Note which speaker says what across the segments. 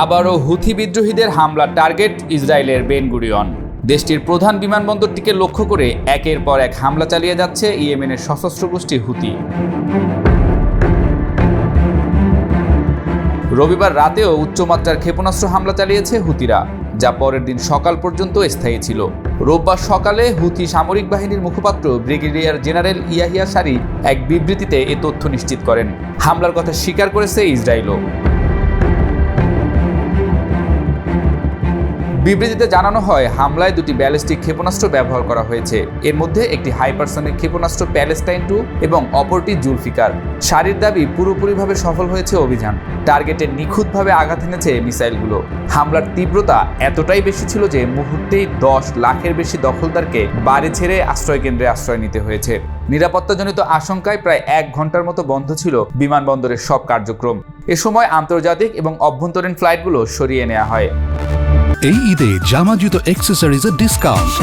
Speaker 1: আবারও হুথি বিদ্রোহীদের হামলার টার্গেট ইসরায়েলের বেন গুরিয়ন। দেশটির প্রধান বিমানবন্দরটিকে লক্ষ্য করে একের পর এক হামলা চালিয়ে যাচ্ছে ইয়েমেনের সশস্ত্র গোষ্ঠী হুথি। রবিবার রাতেও উচ্চমাত্রার ক্ষেপণাস্ত্র হামলা চালিয়েছে হুতিরা, যা পরের দিন সকাল পর্যন্ত স্থায়ী ছিল। রোববার সকালে হুথি সামরিক বাহিনীর মুখপাত্র ব্রিগেডিয়ার জেনারেল ইয়াহিয়া সারি এক বিবৃতিতে এ তথ্য নিশ্চিত করেন। হামলার কথা স্বীকার করেছে ইসরায়েলও। বিবৃতিতে জানানো হয়, হামলায় দুটি ব্যালিস্টিক ক্ষেপণাস্ত্র ব্যবহার করা হয়েছে। এর মধ্যে একটি হাইপারসনিক ক্ষেপণাস্ত্র প্যালেস্টাইন 2 এবং অপরটি জুলফিকার। সারির দাবি, পুরোপুরিভাবে সফল হয়েছে অভিযান। টার্গেটে নিখুঁতভাবে আঘাত এনেছে মিসাইলগুলো। হামলার তীব্রতা এতটাই বেশি ছিল যে মুহূর্তেই 10 লাখের বেশি দখলদারকে বাড়ি ছেড়ে আশ্রয়কেন্দ্রে আশ্রয় নিতে হয়েছে। নিরাপত্তাজনিত আশঙ্কায় প্রায় 1 ঘন্টার মতো বন্ধ ছিল বিমানবন্দরের সব কার্যক্রম। এ সময় আন্তর্জাতিক এবং অভ্যন্তরীণ ফ্লাইটগুলো সরিয়ে নেওয়া হয়।
Speaker 2: এই ঈদে জামা জুতো অ্যাক্সেসরিজের ডিসকাউন্ট।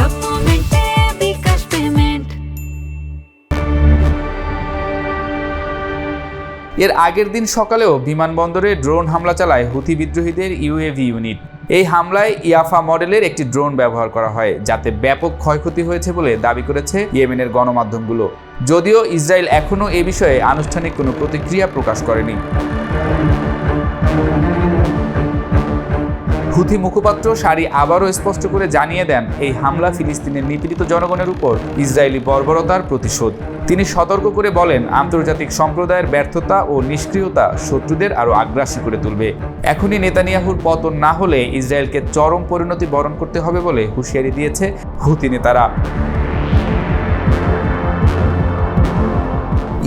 Speaker 1: এর আগের দিন সকালেও বিমানবন্দরে ড্রোন হামলা চালায় হুথি বিদ্রোহীদের ইউএভি ইউনিট। এই হামলায় ইয়াফা মডেলের একটি ড্রোন ব্যবহার করা হয়, যাতে ব্যাপক ক্ষয়ক্ষতি হয়েছে বলে দাবি করেছে ইয়েমেনের গণমাধ্যমগুলো। যদিও ইসরায়েল এখনও এ বিষয়ে আনুষ্ঠানিক কোনো প্রতিক্রিয়া প্রকাশ করেনি। হুথি মুখপাত্র সারি আবারও স্পষ্ট করে জানিয়ে দেন, এই হামলা ফিলিস্তিনের নিপীড়িত জনগণের উপর ইসরায়েলি বর্বরতার প্রতিশোধ। তিনি সতর্ক করে বলেন, আন্তর্জাতিক সম্প্রদায়ের ব্যর্থতা ও নিষ্ক্রিয়তা শত্রুদের আরও আগ্রাসী করে তুলবে। এখনই নেতানিয়াহুর পতন না হলে ইসরায়েলকে চরম পরিণতি বরণ করতে হবে বলে হুঁশিয়ারি দিয়েছে হুথি নেতারা।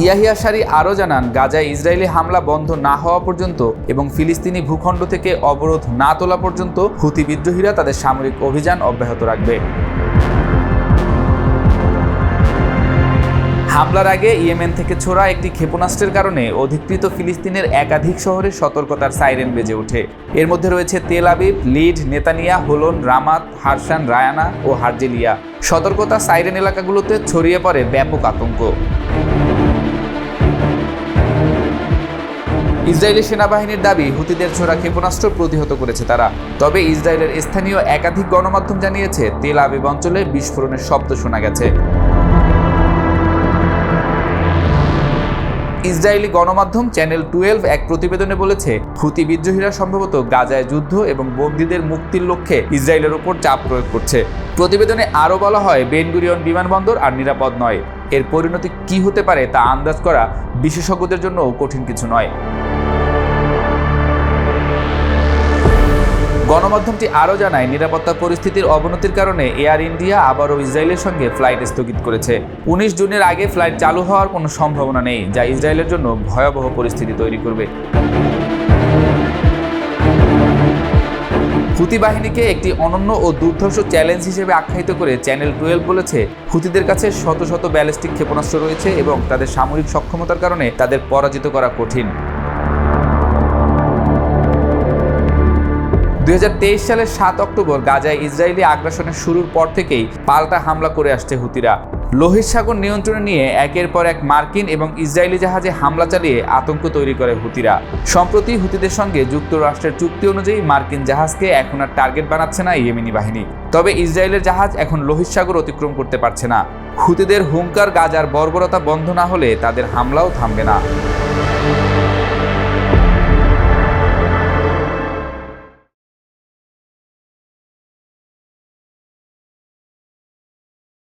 Speaker 1: ইয়াহিয়া সারি আরও জানান, গাজায় ইসরায়েলি হামলা বন্ধ না হওয়া পর্যন্ত এবং ফিলিস্তিনি ভূখণ্ড থেকে অবরোধ না তোলা পর্যন্ত হুথি বিদ্রোহীরা তাদের সামরিক অভিযান অব্যাহত রাখবে। হামলার আগে ইয়েমেন থেকে ছোড়া একটি ক্ষেপণাস্ত্রের কারণে অধিকৃত ফিলিস্তিনের একাধিক শহরে সতর্কতার সাইরেন বেজে ওঠে। এর মধ্যে রয়েছে Tel Aviv, Lod, Netanya, Holon, Ramat, হারসান, রায়ানা ও হারজেলিয়া। সতর্কতা সাইরেন এলাকাগুলোতে ছড়িয়ে পড়ে ব্যাপক আতঙ্ক। ইসরায়েলি সেনাবাহিনীর দাবি, হুতিদের ছোড়া ক্ষেপণাস্ত্র প্রতিহত করেছে তারা। তবে ইসরায়েলের স্থানীয় একাধিক গণমাধ্যম জানিয়েছে, তেল আবিব অঞ্চলে বিস্ফোরণের শব্দ শোনা গেছে। ইসরায়েলি গণমাধ্যম চ্যানেল 12 এক প্রতিবেদনে বলেছে, হুতি বিদ্রোহীরা সম্ভবত গাজায় যুদ্ধ এবং বন্দীদের মুক্তির লক্ষ্যে ইসরায়েলের উপর চাপ প্রয়োগ করছে। প্রতিবেদনে আরও বলা হয়, বেন গুরিয়ন বিমানবন্দর আর নিরাপদ নয়। এর পরিণতি কি হতে পারে তা আন্দাজ করা বিশেষজ্ঞদের জন্য কঠিন কিছু নয়। গণমাধ্যমটি আরও জানায়, নিরাপত্তা পরিস্থিতির অবনতির কারণে এয়ার ইন্ডিয়া আবারও ইসরায়েলের সঙ্গে ফ্লাইট স্থগিত করেছে। 19 জুনের আগে ফ্লাইট চালু হওয়ার কোনো সম্ভাবনা নেই, যা ইসরায়েলের জন্য ভয়াবহ পরিস্থিতি তৈরি করবে। হুতি বাহিনীকে একটি অনন্য ও দুর্ধর্ষ চ্যালেঞ্জ হিসেবে আখ্যায়িত করে চ্যানেল 12 বলেছে, হুতিদের কাছে শত শত ব্যালিস্টিক ক্ষেপণাস্ত্র রয়েছে এবং তাদের সামরিক সক্ষমতার কারণে তাদের পরাজিত করা কঠিন। 2023 সালের 7 অক্টোবর গাজায় ইসরায়েলি আগ্রাসনের শুরুর পর থেকেই পাল্টা হামলা করে আসছে হুতিরা। লোহিত সাগর নিয়ন্ত্রণে নিয়ে একের পর এক মার্কিন এবং ইসরায়েলি জাহাজে হামলা চালিয়ে আতঙ্ক তৈরি করে হুতিরা। সম্প্রতি হুতিদের সঙ্গে যুক্তরাষ্ট্রের চুক্তি অনুযায়ী মার্কিন জাহাজকে এখন আর টার্গেট বানাচ্ছে না ইয়েমেনি বাহিনী। তবে ইসরায়েলের জাহাজ এখন লোহিত সাগর অতিক্রম করতে পারছে না। হুতিদের হুঙ্কার, গাজার বর্বরতা বন্ধ না হলে তাদের হামলাও থামবে না।